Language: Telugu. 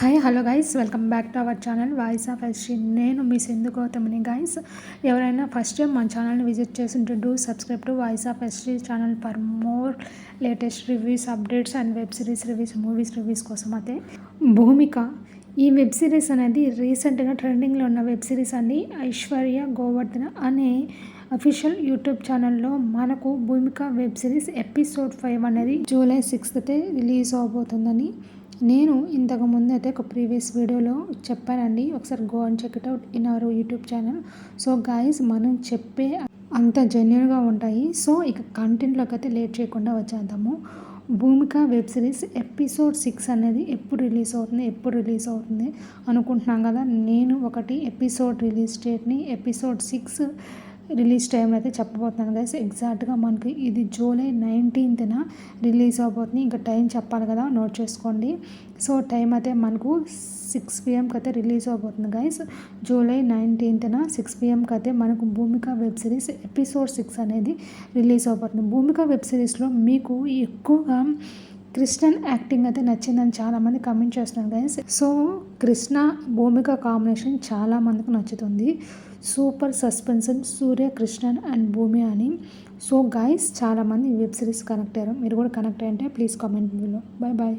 Hi hello guys, welcome back to our channel voice of ఎస్ట్రీ. నేను మీ సింధు గౌతమిని. గైస్, ఎవరైనా ఫస్ట్ టైం మన ఛానల్ని విజిట్ చేస్తుంటే do subscribe to voice of ఎస్ట్రీ channel for more latest reviews, updates and web series reviews, movies reviews కోసం. అయితే భూమిక ఈ వెబ్ సిరీస్ అనేది రీసెంట్గా ట్రెండింగ్లో ఉన్న వెబ్ సిరీస్ అండి. ఐశ్వర్య గోవర్ధన్ అనే అఫీషియల్ యూట్యూబ్ ఛానల్లో మనకు భూమిక వెబ్ సిరీస్ ఎపిసోడ్ 5 అనేది జూలై 6th రిలీజ్ అవబోతుందని నేను ఇంతకు ముందు అయితే ఒక ప్రీవియస్ వీడియోలో చెప్పానండి. ఒకసారి go and check it out in our YouTube channel. So guys, మనం చెప్పే అంత జెన్యున్గా ఉంటాయి. సో ఇక కంటెంట్లోకి అయితే లేట్ చేయకుండా వచ్చేద్దాము. భూమిక వెబ్ సిరీస్ ఎపిసోడ్ 6 అనేది ఎప్పుడు రిలీజ్ అవుతుంది అనుకుంటున్నాం కదా. నేను ఒకటి ఎపిసోడ్ రిలీజ్ డేట్ని, ఎపిసోడ్ 6 రిలీజ్ టైం అయితే చెప్పబోతున్నాను గైస్. ఎగ్జాక్ట్గా మనకి ఇది జూలై 19th రిలీజ్ అవబోతుంది. ఇంకా టైం చెప్పాలి కదా, నోట్ చేసుకోండి. సో టైం అయితే మనకు 6 PM అయితే రిలీజ్ అవబోతుంది గైస్. జూలై 19th 6 PM అయితే మనకు భూమిక వెబ్ సిరీస్ ఎపిసోడ్ 6 అనేది రిలీజ్ అవబోతుంది. భూమిక వెబ్ సిరీస్లో మీకు ఎక్కువగా కృష్ణన్ యాక్టింగ్ అయితే నచ్చిందని చాలామంది కమెంట్ చేస్తున్నారు guys. So Krishna Bhumika combination చాలామందికి నచ్చుతుంది. Super suspension Surya, Krishnan and Bhumi అని. సో గైస్, చాలామంది వెబ్ సిరీస్ కనెక్ట్ అయ్యారు. మీరు కూడా కనెక్ట్ అయ్యంటే please comment below. Bye bye.